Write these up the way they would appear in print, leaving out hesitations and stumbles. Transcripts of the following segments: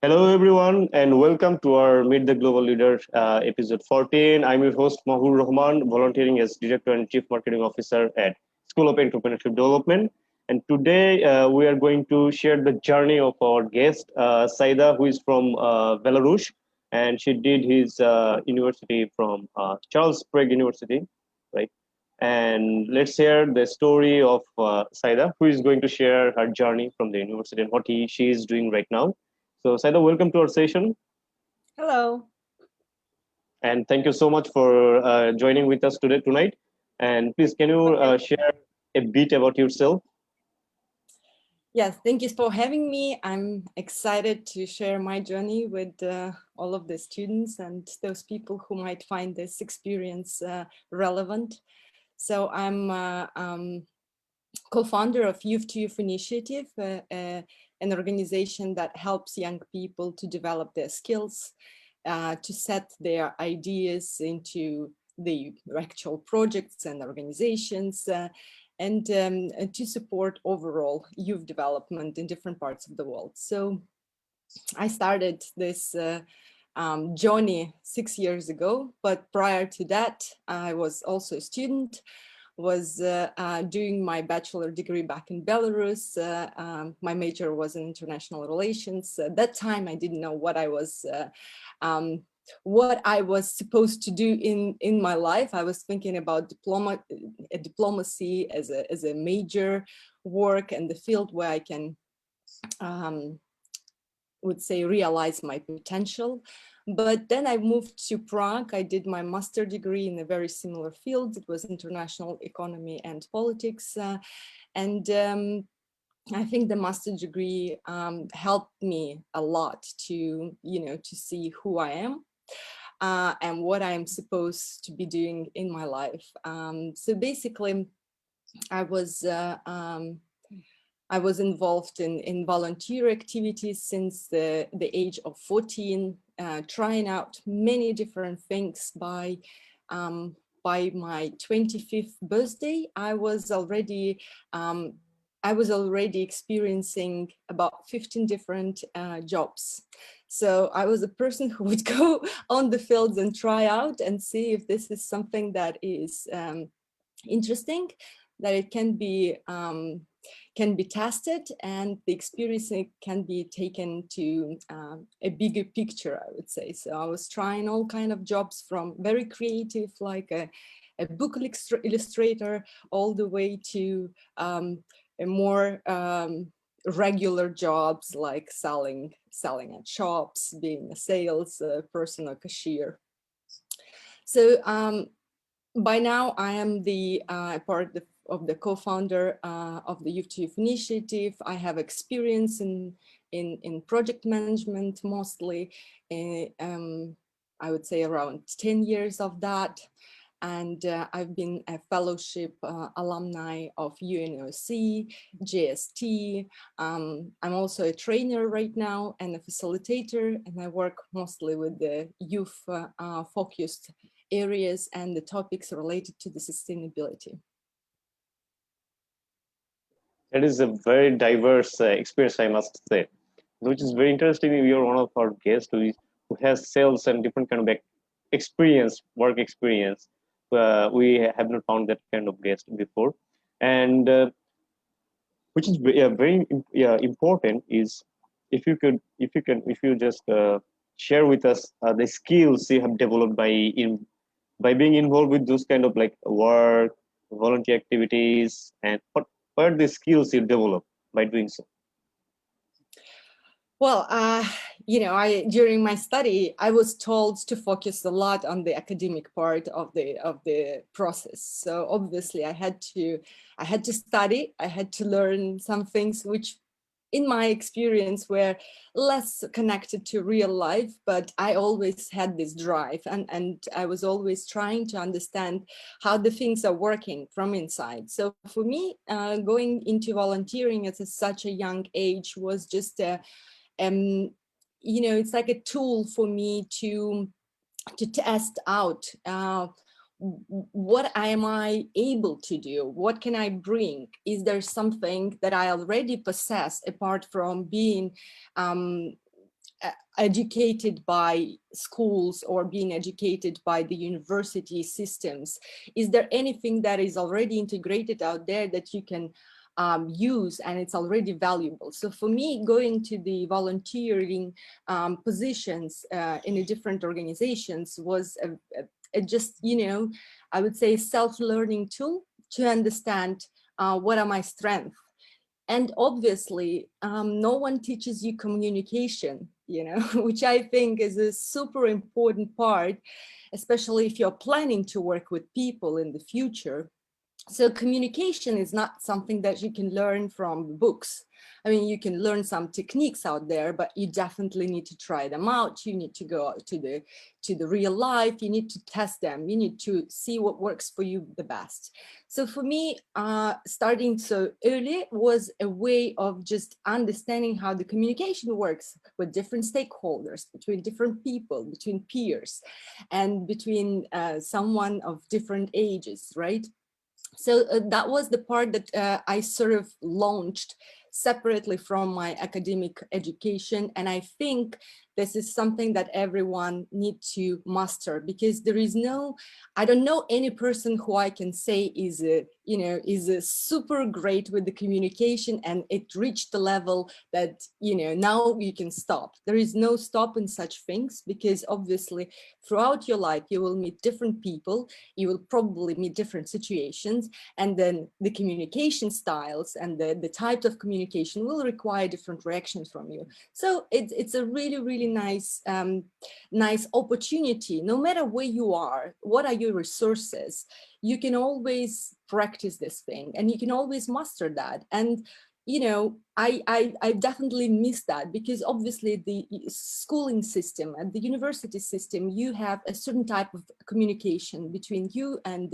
Hello, everyone, and welcome to our Meet the Global Leader episode 14. I'm your host, Mahur Rahman, volunteering as Director and Chief Marketing Officer at School of Entrepreneurship Development. And today we are going to share the journey of our guest, Saida, who is from Belarus, and she did his university from Charles Craig University, right? And let's hear the story of Saida, who is going to share her journey from the university and what she is doing right now. So, Saida, welcome to our session, Hello. and thank you so much for joining with us today tonight. And please, can you Okay. share a bit about yourself? Yes, thank you for having me. I'm excited to share my journey with all of the students and those people who might find this experience relevant. So I'm co-founder of Youth to Youth Initiative, an organization that helps young people to develop their skills, to set their ideas into the actual projects and organizations, and to support overall youth development in different parts of the world. So I started this journey 6 years ago, but prior to that, I was also a student, was doing my bachelor degree back in Belarus. My major was in international relations. At that time, I didn't know um, what I was supposed to do in my life. I was thinking about diplomacy as a major work and the field where I can would say realize my potential. But then I moved to Prague. I did my master degree in a very similar field. It was international economy and politics. And I think the master degree helped me a lot to, to see who I am. And what I am supposed to be doing in my life. So basically, I was I was involved in volunteer activities since the age of 14, trying out many different things. By my 25th birthday, um, I was already experiencing about 15 different jobs. So I was a person who would go on the fields and try out and see if this is something that is interesting, that it can be tested, and the experience can be taken to a bigger picture, I would say. So I was trying all kind of jobs, from very creative, like a book illustrator, all the way to a more regular jobs, like selling at shops, being a sales person or cashier. So by now, I am the part of the co-founder of the Youth to Youth Initiative. I have experience in project management, mostly. I would say around 10 years of that. And I've been a fellowship alumni of UNOC, JST. I'm also a trainer right now and a facilitator, and I work mostly with the youth focused areas and the topics related to the sustainability. That is a very diverse experience, I must say, which is very interesting. You're one of our guests who has sales and different kind of experience, work experience. We have not found that kind of guest before, and which is very important is if you just share with us the skills you have developed by being involved with those kind of like work, volunteer activities, and what are the skills you develop by doing so. Well, I during my study, I was told to focus a lot on the academic part of the process. So obviously, I had to study. I had to learn some things which, in my experience, were less connected to real life. But I always had this drive, and I was always trying to understand how the things are working from inside. So for me, going into volunteering at such a young age was just a it's like a tool for me to test out what am I able to do? What can I bring? Is there something that I already possess apart from being educated by schools or being educated by the university systems? Is there anything that is already integrated out there that you can use and it's already valuable? So for me, going to the volunteering positions in a different organizations was just, I would say self-learning tool to understand what are my strengths. And obviously, no one teaches you communication, which I think is a super important part, especially if you're planning to work with people in the future. So communication is not something that you can learn from books. I mean, you can learn some techniques out there, but you definitely need to try them out. You need to go out to the real life. You need to test them. You need to see what works for you the best. So for me, starting so early was a way of just understanding how the communication works with different stakeholders, between different people, between peers, and between someone of different ages, right? So that was the part that I sort of launched separately from my academic education. And I think this is something that everyone needs to master, because there is I don't know any person who I can say is a super great with the communication and it reached the level that, now you can stop. There is no stop in such things, because obviously throughout your life, you will meet different people, you will probably meet different situations, and then the communication styles and the types of communication will require different reactions from you. So it's a really, really nice opportunity. No matter where you are, what are your resources, you can always practice this thing and you can always master that. And I definitely miss that, because obviously the schooling system and the university system, you have a certain type of communication between you and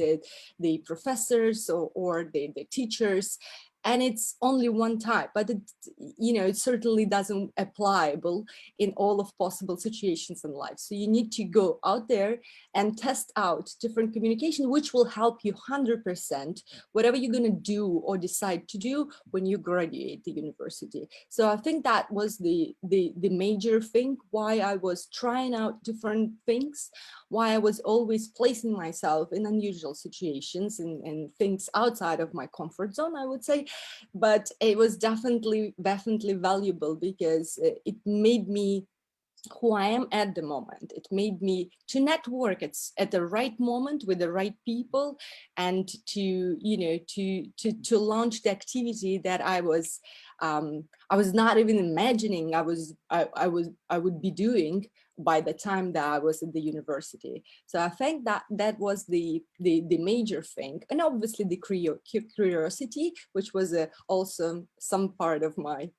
the professors or the teachers, and it's only one type, but it certainly doesn't applicable in all of possible situations in life. So you need to go out there and test out different communication, which will help you 100% whatever you're going to do or decide to do when you graduate the university. So I think that was the major thing why I was trying out different things, why I was always placing myself in unusual situations and things outside of my comfort zone, I would say. But it was definitely valuable, because it made me who I am at the moment. It made me to network at the right moment with the right people, and to launch the activity that I was not even imagining I would be doing by the time that I was at the university. So I think that was the major thing, and obviously the curiosity, which was also some part of my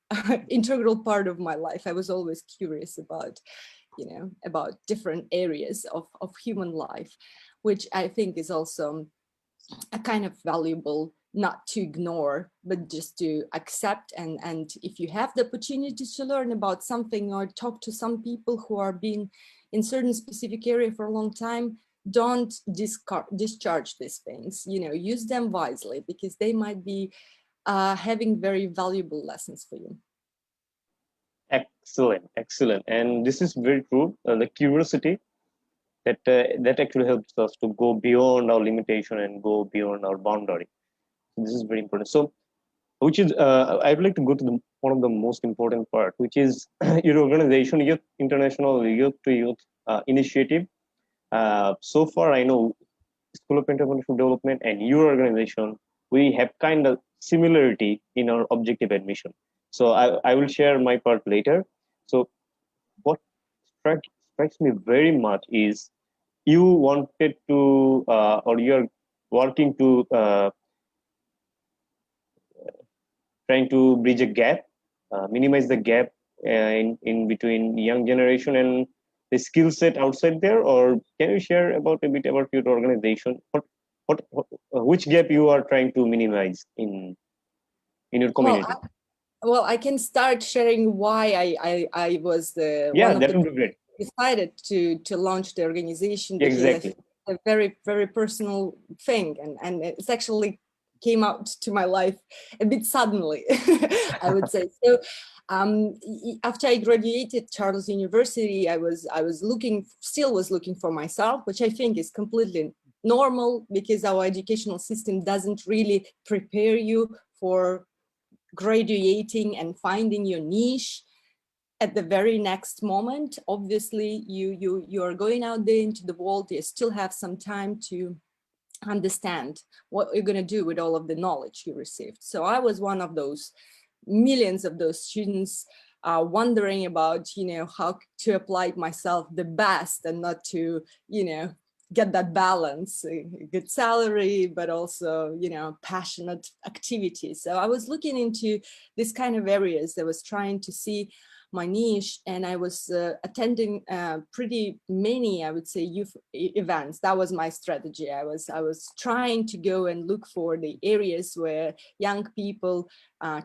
integral part of my life. I was always curious about different areas of human life, which I think is also a kind of valuable, not to ignore, but just to accept. And if you have the opportunity to learn about something or talk to some people who are being in certain specific area for a long time, don't discharge these things, use them wisely, because they might be having very valuable lessons for you. Excellent. And this is very true. The curiosity that actually helps us to go beyond our limitation and go beyond our boundary. This is very important. So, which is I would like to go to one of the most important part, which is your organization, Youth International Youth to Youth Initiative. So far, I know School of Entrepreneurship Development and your organization, we have kind of similarity in our objective and mission. So I will share my part later. So what strikes me very much is you wanted to, or you're working to trying to bridge a gap, minimize the gap in between young generation and the skill set outside there. Or can you share a bit about your organization? Which gap you are trying to minimize in your community? Well, I can start sharing why I was Yeah, one of that the would be great. decided to launch the organization, because Exactly. I think it's a very, very personal thing, and it's actually came out to my life a bit suddenly, I would say. So After I graduated Charles University, I was still looking for myself, which I think is completely normal, because our educational system doesn't really prepare you for graduating and finding your niche at the very next moment. Obviously, you are going out there into the world. You still have some time to understand what you're going to do with all of the knowledge you received. So I was one of those millions of those students wondering about, how to apply myself the best and not to, get that balance, a good salary, but also, passionate activities. So I was looking into this kind of areas. I was trying to see my niche, and I was attending pretty many, I would say, youth events. That was my strategy. I was trying to go and look for the areas where young people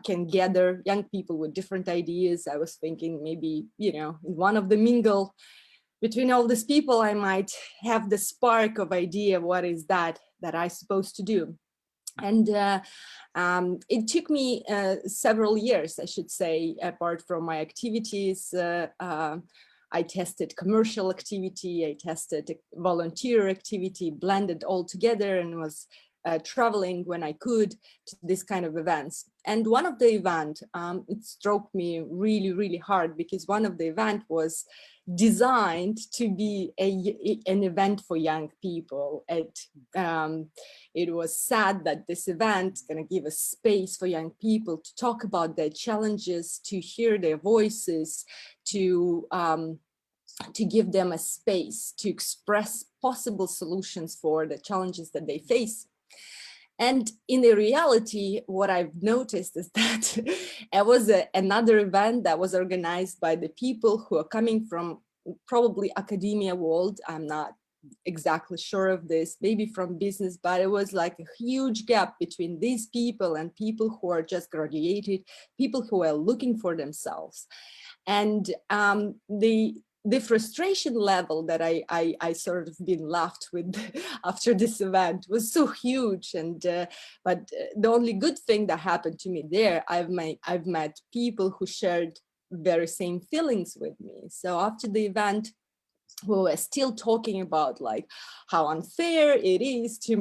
can gather, young people with different ideas. I was thinking maybe, in one of the mingle between all these people, I might have the spark of idea. What is that I'm supposed to do? And it took me several years, I should say, apart from my activities. I tested commercial activity, I tested volunteer activity, blended all together, and was traveling when I could to this kind of events. And one of the event, it struck me really, really hard, because one of the event was designed to be an event for young people. It was said that this event is going to give a space for young people to talk about their challenges, to hear their voices, to give them a space to express possible solutions for the challenges that they face. And in the reality, what I've noticed is that it was another event that was organized by the people who are coming from probably academia world. I'm not exactly sure of this, maybe from business, but it was like a huge gap between these people and people who are just graduated, people who are looking for themselves. And the frustration level that I sort of been left with after this event was so huge. And but the only good thing that happened to me there, I've met people who shared very same feelings with me. So after the event, we were still talking about like how unfair it is to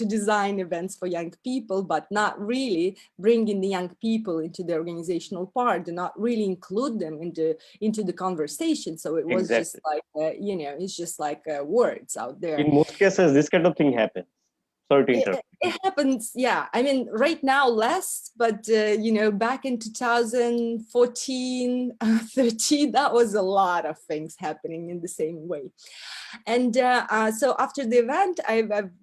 design events for young people, but not really bringing the young people into the organizational part, and not really include them into the conversation. So it was just like it's just like words out there. In most cases, this kind of thing happens. Sorry to interrupt. It happens, yeah. I mean, right now less, but back in 2014, 13, that was a lot of things happening in the same way. And so after the event,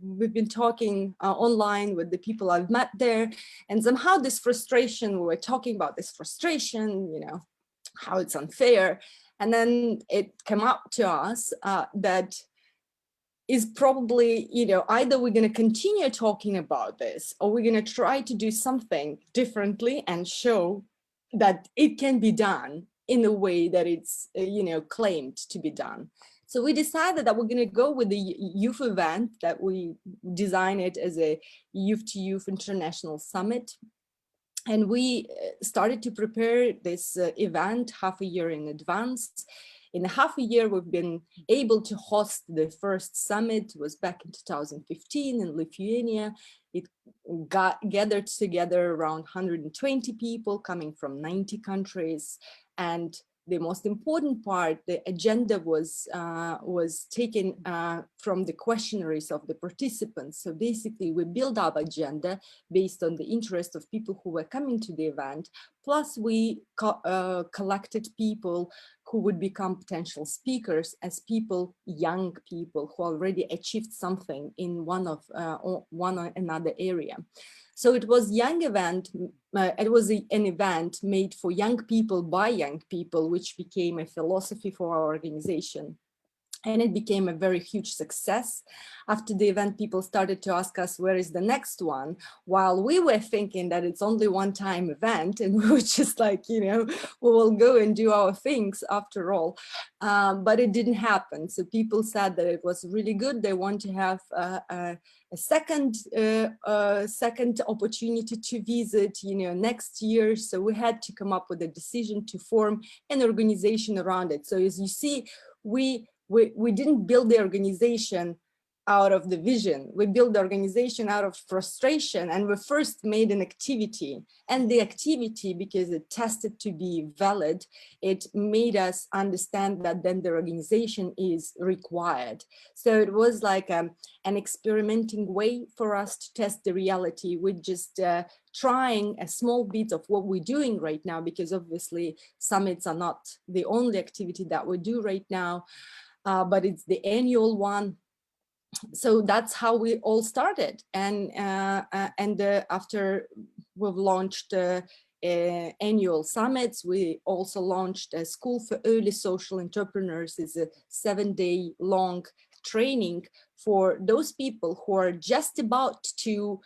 we've been talking online with the people I've met there, and somehow this frustration, we were talking about this frustration, how it's unfair, and then it came up to us that is probably, either we're going to continue talking about this, or we're going to try to do something differently and show that it can be done in a way that it's, claimed to be done. So we decided that we're going to go with the youth event, that we design it as a youth-to-youth international summit. And we started to prepare this event half a year in advance. In half a year, we've been able to host the first summit. It was back in 2015 in Lithuania. It gathered together around 120 people coming from 90 countries. And the most important part, the agenda was taken from the questionnaires of the participants. So basically, we built up agenda based on the interest of people who were coming to the event. Plus, we collected people who would become potential speakers as young people who already achieved something in one or another area. So it was young event. It was an event made for young people by young people, which became a philosophy for our organization. And it became a very huge success. After the event, people started to ask us, where is the next one? While we were thinking that it's only one-time event, and we were just like, you know, we will go and do our things after all. But it didn't happen. So people said that it was really good. They want to have a second opportunity to visit, you know, next year. So we had to come up with a decision to form an organization around it. So as you see, we didn't build the organization out of the vision. We built the organization out of frustration, and we first made an activity. And the activity, because it tested to be valid, it made us understand that then the organization is required. So it was like an experimenting way for us to test the reality with just trying a small bit of what we're doing right now, because obviously summits are not the only activity that we do right now. But it's the annual one. So that's how we all started. And after we've launched annual summits, we also launched a school for early social entrepreneurs. It's a 7-day long training for those people who are just about to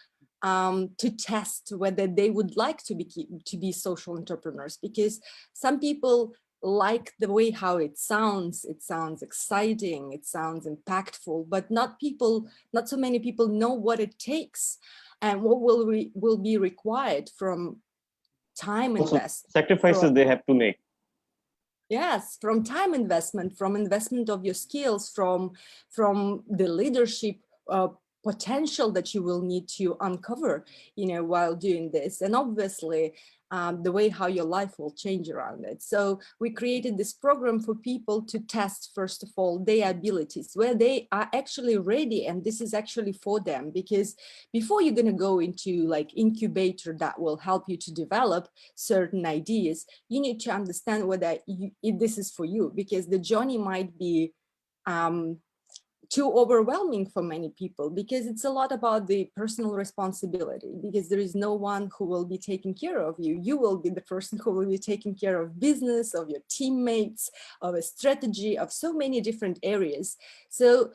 test whether they would like to be social entrepreneurs, because some people like the way how it sounds exciting, it sounds impactful, but not so many people know what it takes and what will be required from time Also, investment. sacrifices they have to make. Yes, from time investment, from investment of your skills, from the leadership potential that you will need to uncover, you know, while doing this. And obviously, the way how your life will change around it. So we created this program for people to test, first of all, their abilities, where they are actually ready. And this is actually for them, because before you're going to go into like incubator that will help you to develop certain ideas, you need to understand whether this is for you, because the journey might be too overwhelming for many people, because it's a lot about the personal responsibility, because there is no one who will be taking care of you. You will be the person who will be taking care of business, of your teammates, of a strategy, of so many different areas. So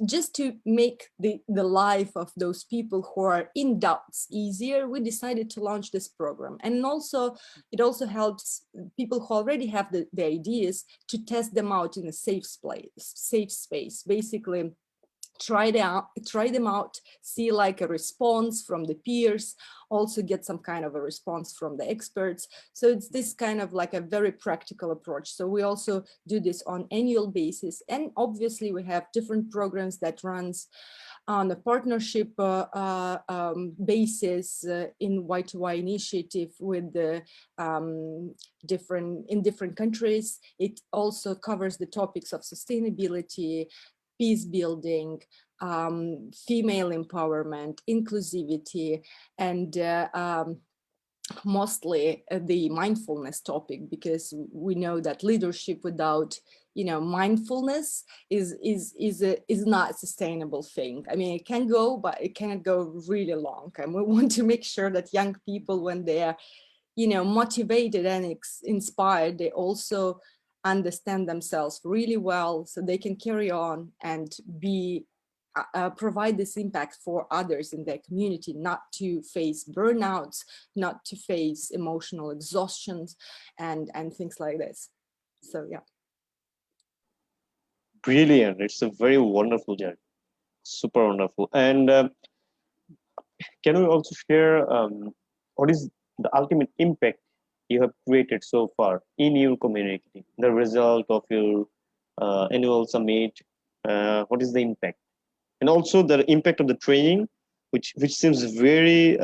just to make the life of those people who are in doubts easier, we decided to launch this program. And also, it also helps people who already have the ideas to test them out in a safe space. Basically, try them out, see like a response from the peers, also get some kind of a response from the experts. So it's this kind of like a very practical approach. So we also do this on annual basis. And obviously we have different programs that runs on a partnership basis in Y2Y initiative with the different countries. It also covers the topics of sustainability, peace building, female empowerment, inclusivity, and mostly the mindfulness topic, because we know that leadership without, you know, mindfulness is not a sustainable thing. I mean, it can go, but it cannot go really long. And we want to make sure that young people, when they are, you know, motivated and inspired, they also understand themselves really well, so they can carry on and be provide this impact for others in their community, not to face burnouts, not to face emotional exhaustions and things like this. So yeah. Brilliant. It's a very wonderful journey. Super wonderful. And can you also share what is the ultimate impact you have created so far in your community? The result of your annual summit, what is the impact? And also the impact of the training, which seems very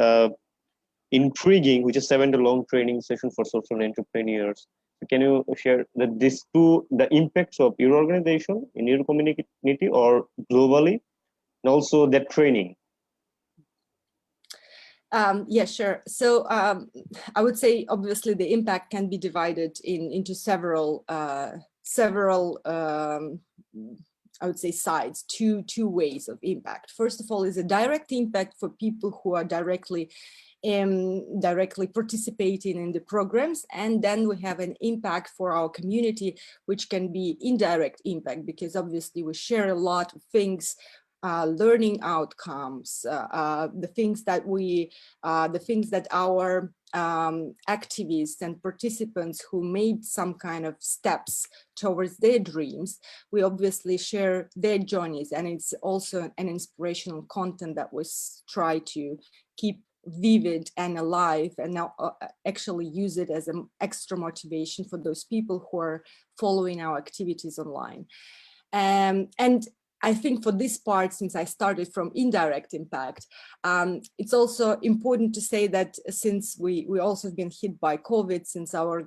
intriguing, which is 7-day long training session for social entrepreneurs. Can you share the impacts of your organization in your community or globally, and also that training? Yeah, sure. So I would say, obviously, the impact can be divided into several I would say sides, two ways of impact. First of all, is a direct impact for people who are directly directly participating in the programs. And then we have an impact for our community, which can be indirect impact, because obviously we share a lot of things, learning outcomes, the things that our activists and participants who made some kind of steps towards their dreams, we obviously share their journeys. And it's also an inspirational content that we try to keep vivid and alive, and now actually use it as an extra motivation for those people who are following our activities online. And I think for this part, since I started from indirect impact, it's also important to say that since we also have been hit by COVID, since our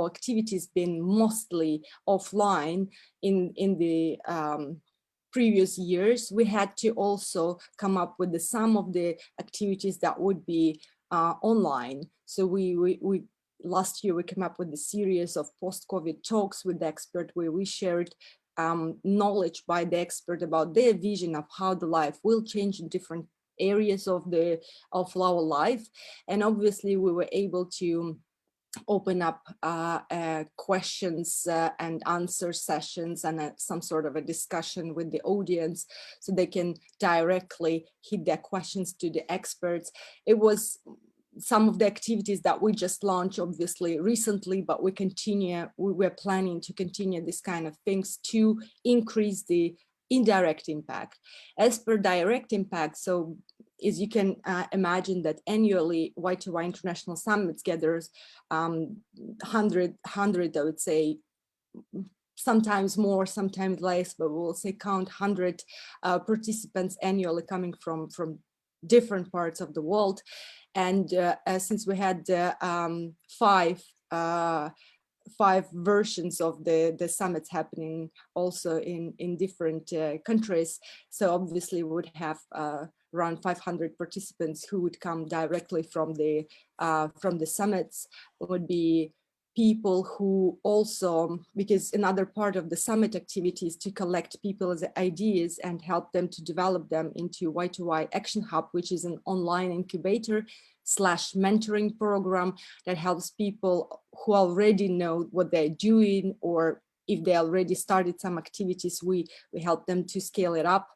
activities been mostly offline in the previous years, we had to also come up with some of the activities that would be online. So we last year we came up with a series of post-COVID talks with the expert, where we shared knowledge by the expert about their vision of how the life will change in different areas of our life. And obviously we were able to open up questions and answer sessions, and some sort of a discussion with the audience, so they can directly hit their questions to the experts. It was some of the activities that we just launched obviously recently, but we're planning to continue this kind of things to increase the indirect impact. As per direct impact, so as you can imagine that annually Y2Y International Summits gathers 100, I would say, sometimes more, sometimes less, but we'll say count 100 participants annually coming from different parts of the world. And since we had five versions of the summits happening also in different countries, so obviously we would have around 500 participants who would come directly from the summits. It would be people who also, because another part of the summit activity is to collect people's ideas and help them to develop them into Y2Y Action Hub, which is an online incubator / mentoring program that helps people who already know what they're doing, or if they already started some activities, we help them to scale it up.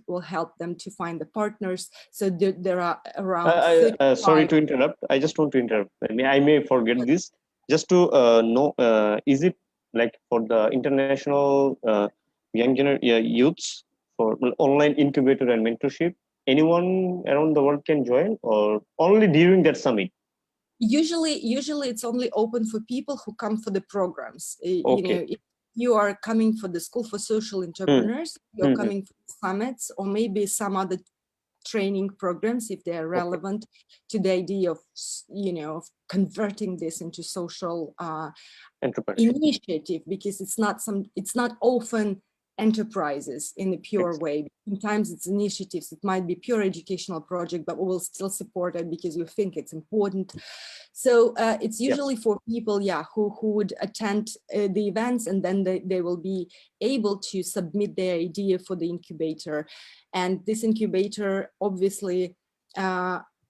We'll help them to find the partners. So there are around sorry to interrupt. I just want to interrupt. I may forget this. Just to know, is it like for the international young youths for online incubator and mentorship? Anyone around the world can join, or only during that summit? Usually it's only open for people who come for the programs. Okay. You know, if you are coming for the School for Social Entrepreneurs, you're coming for summits, or maybe some other training programs, if they're relevant to the idea of, of converting this into social initiative, because it's not often enterprises in a pure way. Sometimes it's initiatives. It might be pure educational project, but we will still support it because we think it's important. So it's usually for people, who would attend the events, and then they will be able to submit their idea for the incubator. And this incubator obviously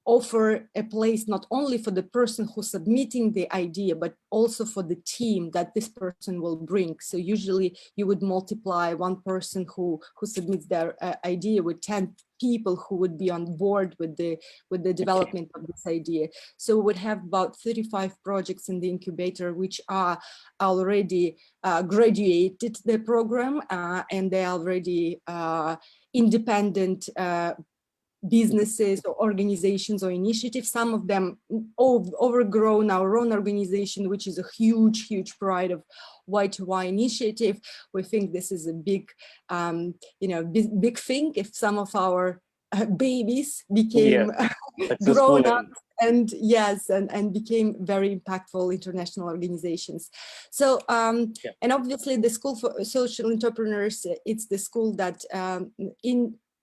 offer a place not only for the person who's submitting the idea, but also for the team that this person will bring. So usually you would multiply one person who submits their idea with 10 people who would be on board with the development of this idea. So we would have about 35 projects in the incubator, which are already graduated the program, and they are already independent businesses or organizations or initiatives. Some of them overgrown our own organization, which is a huge pride of Y2Y initiative. We think this is a big, big thing if some of our babies became grown up and became very impactful international organizations. So, and obviously the School for Social Entrepreneurs, it's the school that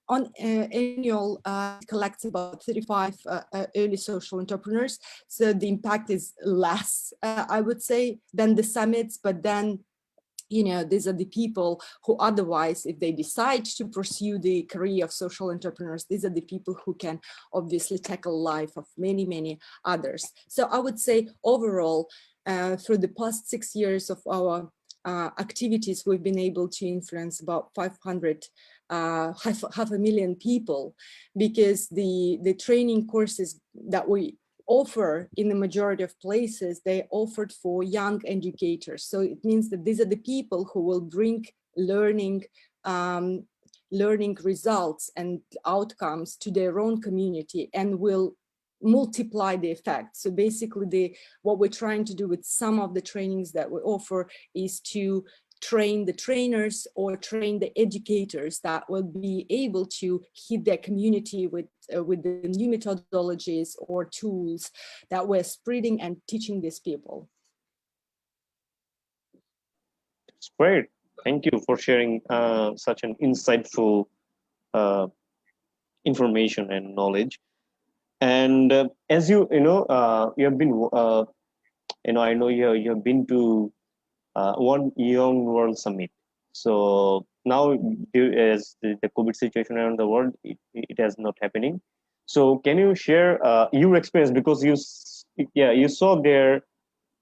on annual collects about 35 early social entrepreneurs. So the impact is less, I would say, than the summits, but then these are the people who otherwise, if they decide to pursue the career of social entrepreneurs, these are the people who can obviously tackle life of many, many others. So I would say overall, through the past 6 years of our activities, we've been able to influence about 500, half 500,000 people, because the training courses that we offer in the majority of places, they offered for young educators. So it means that these are the people who will bring learning learning results and outcomes to their own community and will multiply the effect. So basically what we're trying to do with some of the trainings that we offer is to train the trainers or train the educators that will be able to hit their community with the new methodologies or tools that we're spreading and teaching these people. It's great. Thank you for sharing such an insightful uh, information and knowledge. And as you have been, I know you have been to one Young World Summit. So now, as the COVID situation around the world, it has not happening. So can you share your experience, because you saw there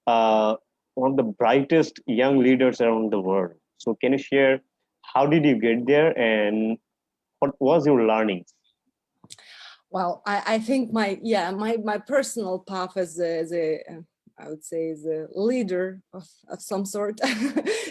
one of the brightest young leaders around the world. So can you share how did you get there and what was your learnings? Well, I think my personal path as a I would say as a leader of some sort,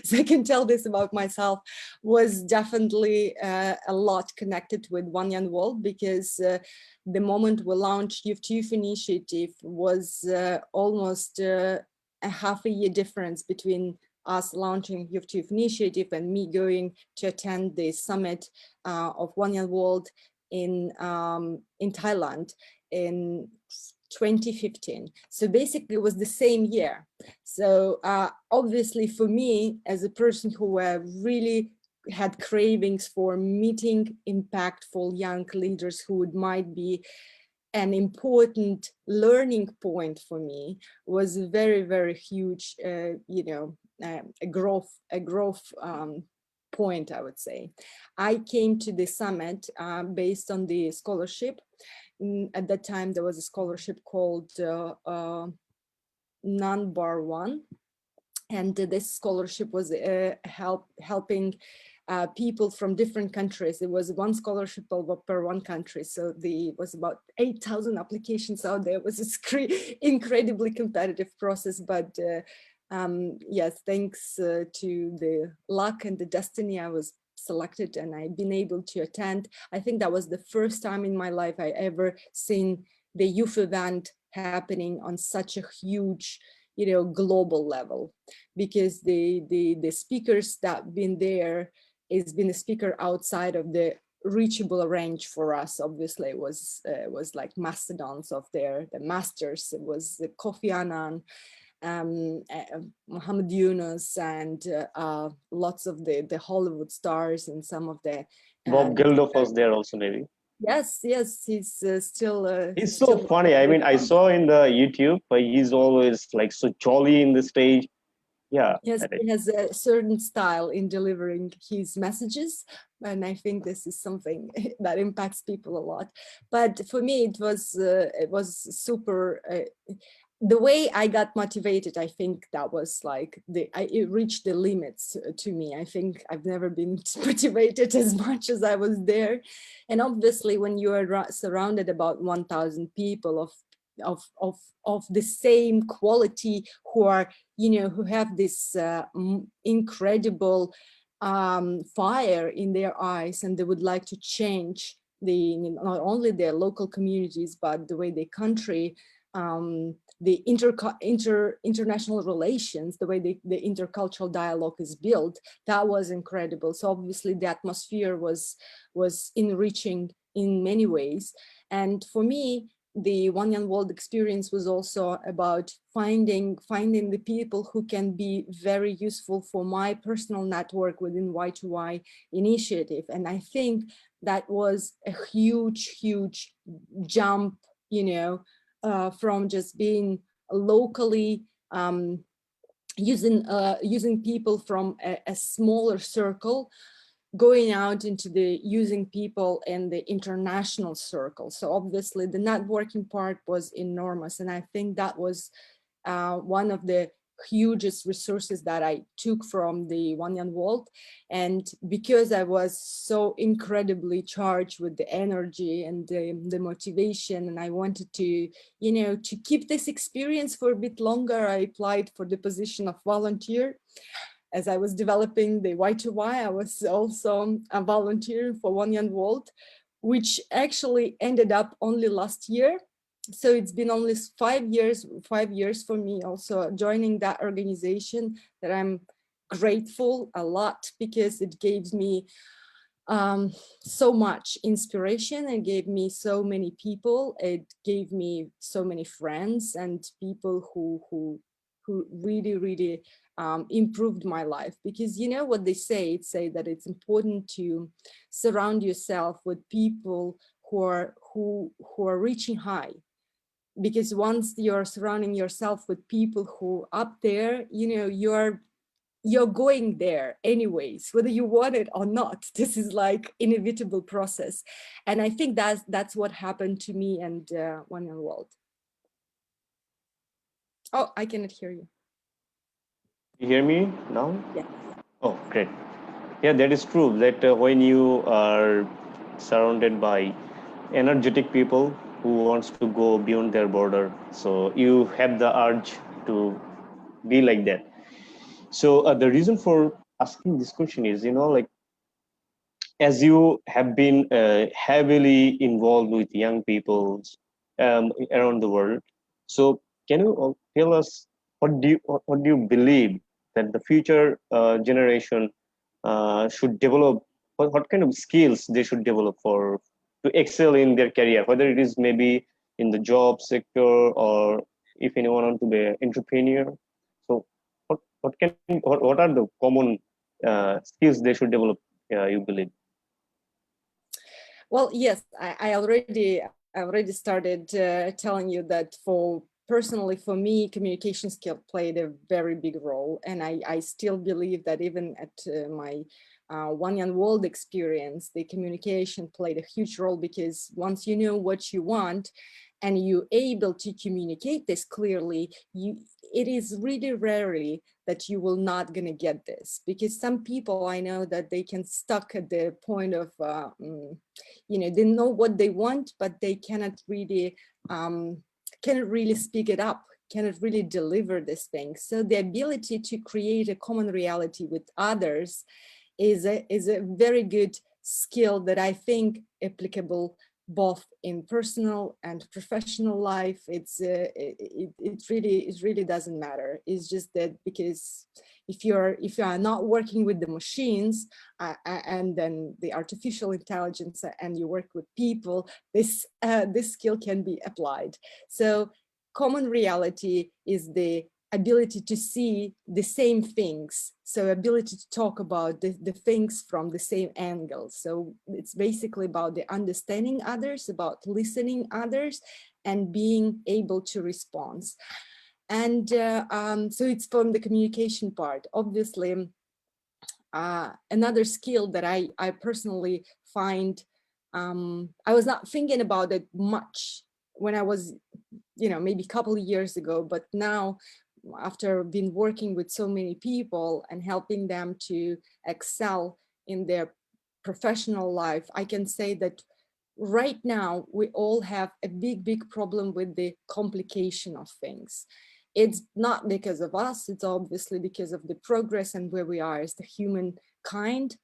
so I can tell this about myself, was definitely a lot connected with One Young World, because the moment we launched Youth to Youth initiative was almost a half a year difference between us launching Youth to Youth initiative and me going to attend the summit of One Young World in Thailand in 2015. So basically it was the same year. So obviously for me, as a person who really had cravings for meeting impactful young leaders who might be an important learning point for me, was a very, very huge, a growth point, I would say. I came to the summit based on the scholarship. At that time, there was a scholarship called Non-Bar One. And this scholarship was helping people from different countries. It was one scholarship per one country. So there was about 8,000 applications out there. It was an incredibly competitive process, but yes, thanks to the luck and the destiny, I was selected and I've been able to attend. I think that was the first time in my life I ever seen the youth event happening on such a huge, global level, because the speakers that been there has been a speaker outside of the reachable range for us. Obviously, it was like mastodons of the masters. It was Kofi Annan, Muhammad Yunus, and lots of the Hollywood stars, and some of the Bob Geldof was there also, maybe. Yes, he's still He's so funny. I mean, I saw in the YouTube, but he's always like so jolly in the stage. Yeah. Yes, he has a certain style in delivering his messages, and I think this is something that impacts people a lot. But for me, it was super. The way I got motivated, I think that was like it reached the limits to me. I think I've never been motivated as much as I was there. And obviously, when you are surrounded about 1,000 people of the same quality, who are, who have this incredible fire in their eyes, and they would like to change not only their local communities, but the way the country, the international relations, the way the intercultural dialogue is built, that was incredible. So obviously the atmosphere was enriching in many ways. And for me, the One Young World experience was also about finding the people who can be very useful for my personal network within Y2Y initiative. And I think that was a huge jump, from just being locally using people from a smaller circle, going out into the using people in the international circle. So obviously the networking part was enormous, and I think that was one of the hugest resources that I took from the One Young World. And because I was so incredibly charged with the energy and the motivation, and I wanted to, you know, to keep this experience for a bit longer, I applied for the position of volunteer. As I was developing the Y2Y, I was also a volunteer for One Young World, which actually ended up only last year. So it's been only 5 years for me also joining that organization, that I'm grateful a lot, because it gave me so much inspiration. It gave me so many people. It gave me so many friends and people who really improved my life. Because you know what they say that it's important to surround yourself with people who are reaching high. Because once you're surrounding yourself with people who up there, you know, you're going there anyways, whether you want it or not. This is like inevitable process. And I think that's what happened to me and One Young World. Oh, I cannot hear you. You hear me now? Yeah. Oh, great. Yeah, that is true. That when you are surrounded by energetic people who wants to go beyond their border, so you have the urge to be like that. So the reason for asking this question is, like, as you have been heavily involved with young people around the world, so can you tell us what do you believe that the future generation should develop? What kind of skills they should develop for to excel in their career, whether it is maybe in the job sector, or if anyone want to be an entrepreneur. So what are the common skills they should develop, you believe? Well, yes, I already started telling you that for personally for me, communication skill played a very big role, and I still believe that even at my One Young World experience, the communication played a huge role, because once you know what you want and you're able to communicate this clearly, it is really rarely that you will not gonna get this. Because some people I know that they can stuck at the point of you know, they know what they want, but they cannot really speak it up, cannot really deliver this thing. So the ability to create a common reality with others is a very good skill that I think applicable both in personal and professional life. It really doesn't matter. It's just that because if you are not working with the machines and then the artificial intelligence, and you work with people, this skill can be applied. So common reality is the ability to see the same things, so ability to talk about the things from the same angle. So it's basically about the understanding others, about listening others, and being able to respond. And so it's from the communication part. Obviously, another skill that I personally find, I was not thinking about it much when I was, you know, maybe a couple of years ago, but now after being working with so many people and helping them to excel in their professional life, I can say that right now we all have a big problem with the complication of things. It's not because of us, it's obviously because of the progress and where we are as the human kind.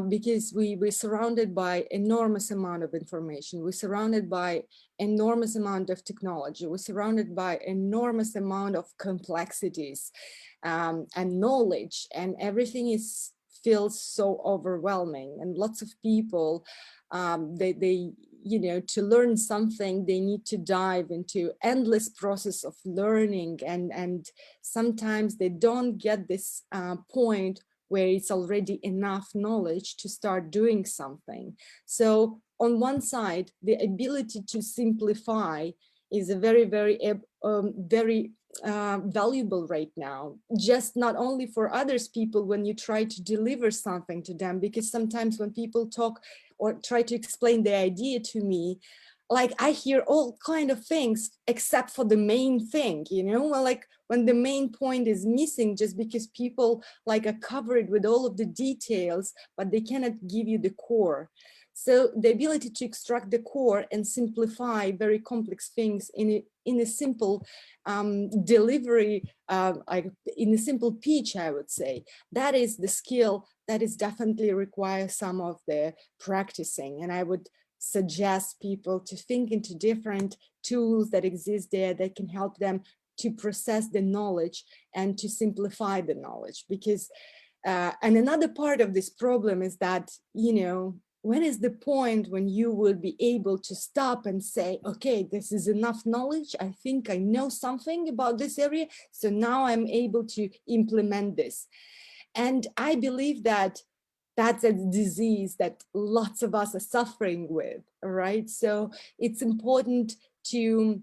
Because we're surrounded by enormous amount of information. We're surrounded by enormous amount of technology. We're surrounded by enormous amount of complexities and knowledge, and everything feels so overwhelming. And lots of people, they you know, to learn something, they need to dive into endless process of learning, and sometimes they don't get this point where it's already enough knowledge to start doing something. So on one side, the ability to simplify is a very valuable right now, just not only for others people when you try to deliver something to them, because sometimes when people talk or try to explain the idea to me, like I hear all kind of things except for the main thing, you know, well, like when the main point is missing, just because people like are covered with all of the details, but they cannot give you the core. So the ability to extract the core and simplify very complex things in a simple delivery, like in a simple pitch, I would say, that is the skill that is definitely requires some of the practicing. And I would suggest people to think into different tools that exist there that can help them to process the knowledge and to simplify the knowledge. Because and another part of this problem is that, you know, when is the point when you will be able to stop and say, okay, this is enough knowledge, I think I know something about this area, so now I'm able to implement this. And I believe that that's a disease that lots of us are suffering with, right? So it's important to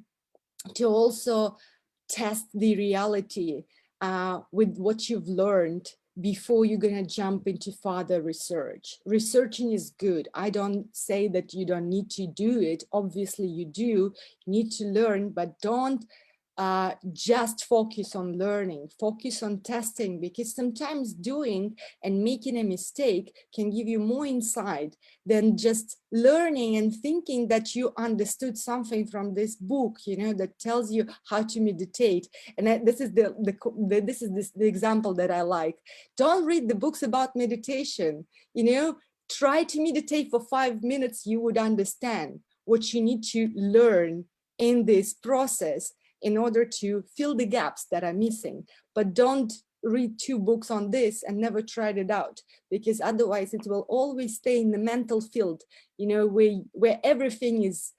also test the reality with what you've learned before you're going to jump into further research. Researching is good. I don't say that you don't need to do it. Obviously you do. You need to learn, but don't just focus on learning, focus on testing, because sometimes doing and making a mistake can give you more insight than just learning and thinking that you understood something from this book, you know, that tells you how to meditate. And this is the example that I like. Don't read the books about meditation, you know, try to meditate for 5 minutes, you would understand what you need to learn in this process in order to fill the gaps that are missing. But don't read 2 books on this and never tried it out, because otherwise it will always stay in the mental field, you know, where everything is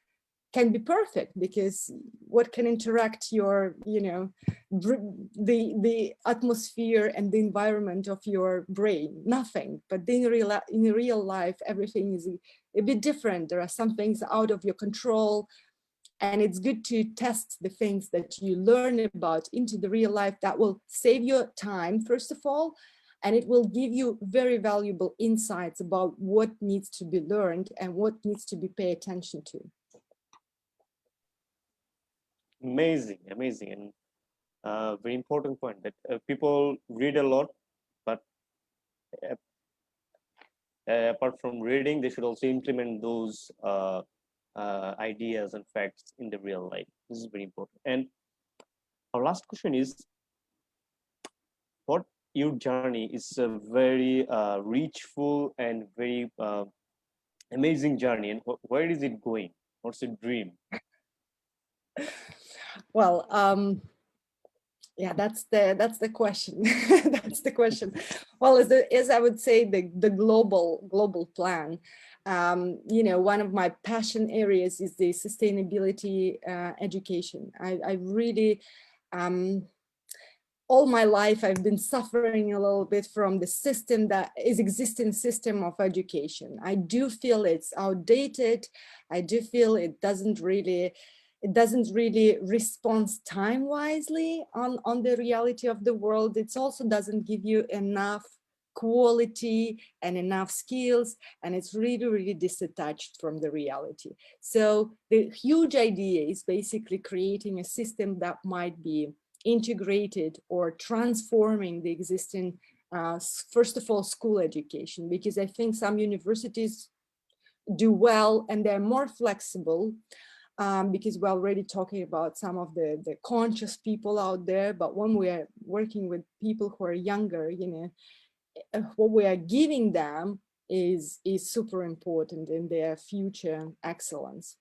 can be perfect, because what can interact your, you know, the atmosphere and the environment of your brain? Nothing. But in real life, everything is a bit different. There are some things out of your control, and it's good to test the things that you learn about into the real life. That will save your time, first of all, and it will give you very valuable insights about what needs to be learned and what needs to be paid attention to. Amazing, amazing, and very important point that people read a lot, but uh, apart from reading, they should also implement those ideas and facts in the real life. This is very important. And our last question is, what your journey is a very reachful and very amazing journey, and where is it going? What's your dream? Well, yeah, that's the question. That's the question. Well, as I would say, the global plan. You know, one of my passion areas is the sustainability education. I really all my life I've been suffering a little bit from the system that is existing system of education. I do feel it's outdated. I do feel it doesn't really respond time wisely on the reality of the world. It also doesn't give you enough quality and enough skills, and it's really disattached from the reality. So the huge idea is basically creating a system that might be integrated or transforming the existing, first of all, school education, because I think some universities do well and they're more flexible, because we're already talking about some of the conscious people out there. But when we are working with people who are younger, you know, what we are giving them is super important in their future excellence.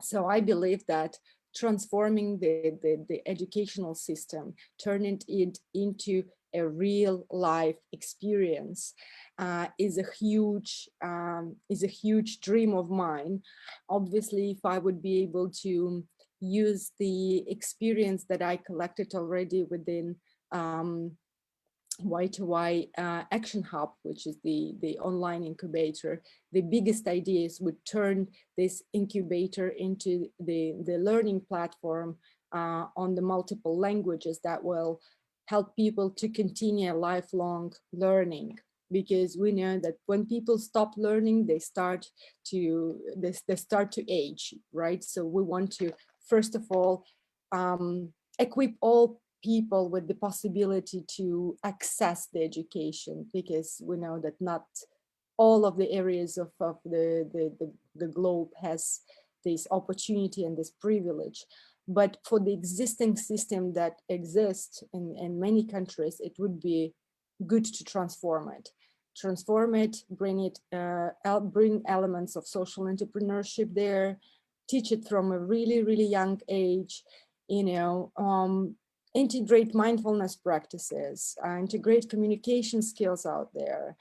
So I believe that transforming the educational system, turning it into a real life experience, is a huge dream of mine. Obviously, if I would be able to use the experience that I collected already within Y2Y Action Hub, which is the online incubator, the biggest ideas would turn this incubator into the learning platform on the multiple languages that will help people to continue lifelong learning, because we know that when people stop learning, they start to age, right? So we want to first of all equip all people with the possibility to access the education, because we know that not all of the areas of the globe has this opportunity and this privilege. But for the existing system that exists in many countries, it would be good to transform it, bring elements of social entrepreneurship there, teach it from a really, really young age, you know, integrate mindfulness practices, integrate communication skills out there,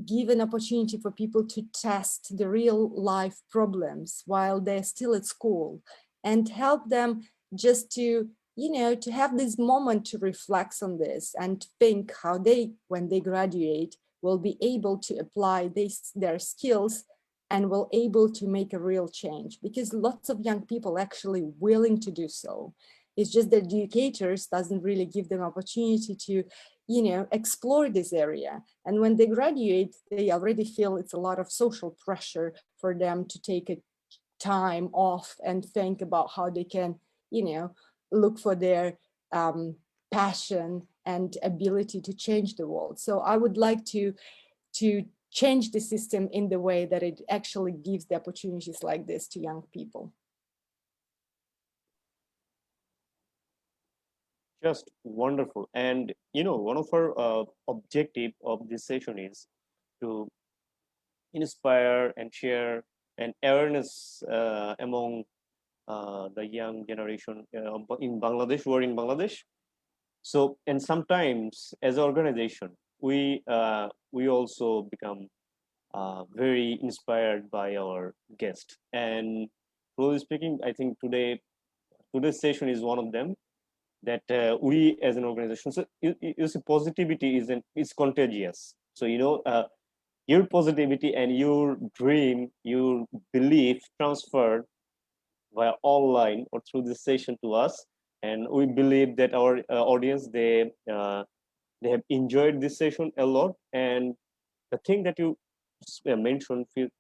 give an opportunity for people to test the real life problems while they're still at school, and help them just to, you know, to have this moment to reflect on this and think how they, when they graduate, will be able to apply their skills and will able to make a real change, because lots of young people actually willing to do so. It's just that educators doesn't really give them opportunity to, you know, explore this area. And when they graduate, they already feel it's a lot of social pressure for them to take a time off and think about how they can, you know, look for their passion and ability to change the world. So I would like to change the system in the way that it actually gives the opportunities like this to young people. Just wonderful. And you know, one of our objective of this session is to inspire and share an awareness among the young generation in Bangladesh, who are in Bangladesh. So, and sometimes as an organization, we also become very inspired by our guest. And truly speaking, I think today's session is one of them, that we as an organization. So you see, positivity is contagious. So you know, your positivity and your dream, your belief transferred via online or through this session to us, and we believe that our audience, they have enjoyed this session a lot. And the thing that you mentioned, few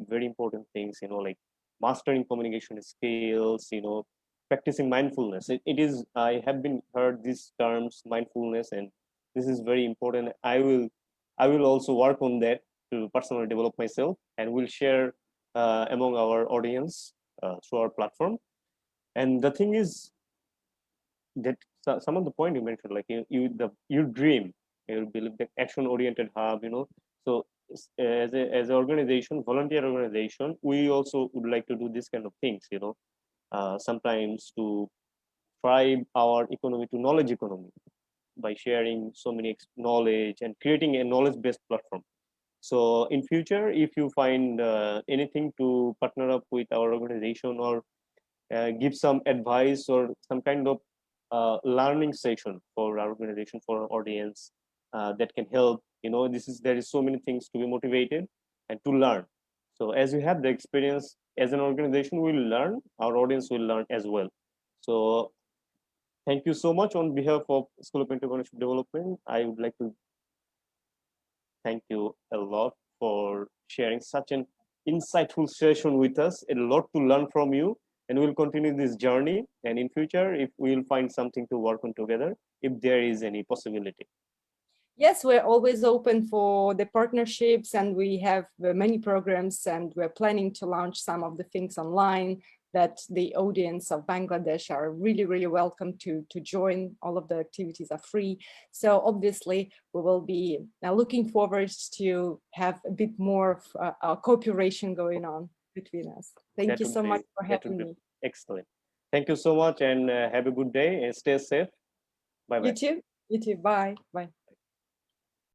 very important things, you know, like mastering communication skills, you know, practicing mindfulness. It is, I have been heard these terms mindfulness, and this is very important. I will also work on that to personally develop myself, and will share among our audience through our platform. And the thing is that some of the point you mentioned, like your dream, you believe the action oriented hub, you know. So as an organization, volunteer organization, we also would like to do this kind of things, you know, sometimes to drive our economy to knowledge economy by sharing so many knowledge and creating a knowledge based platform. So in future, if you find anything to partner up with our organization, or give some advice or some kind of learning session for our organization, for our audience, that can help, you know, there is so many things to be motivated and to learn. So as you have the experience as an organization, we will learn, our audience will learn as well. So thank you so much on behalf of School of Entrepreneurship Development. I would like to thank you a lot for sharing such an insightful session with us. A lot to learn from you, and we'll continue this journey. And in future, if we'll find something to work on together, if there is any possibility. Yes, we're always open for the partnerships, and we have many programs, and we're planning to launch some of the things online that the audience of Bangladesh are really, really welcome to join. All of the activities are free. So obviously we will be looking forward to have a bit more of cooperation going on between us. Thank you so much for having me. Excellent. Thank you so much, and have a good day and stay safe. Bye-bye. You too. You too. Bye. Bye.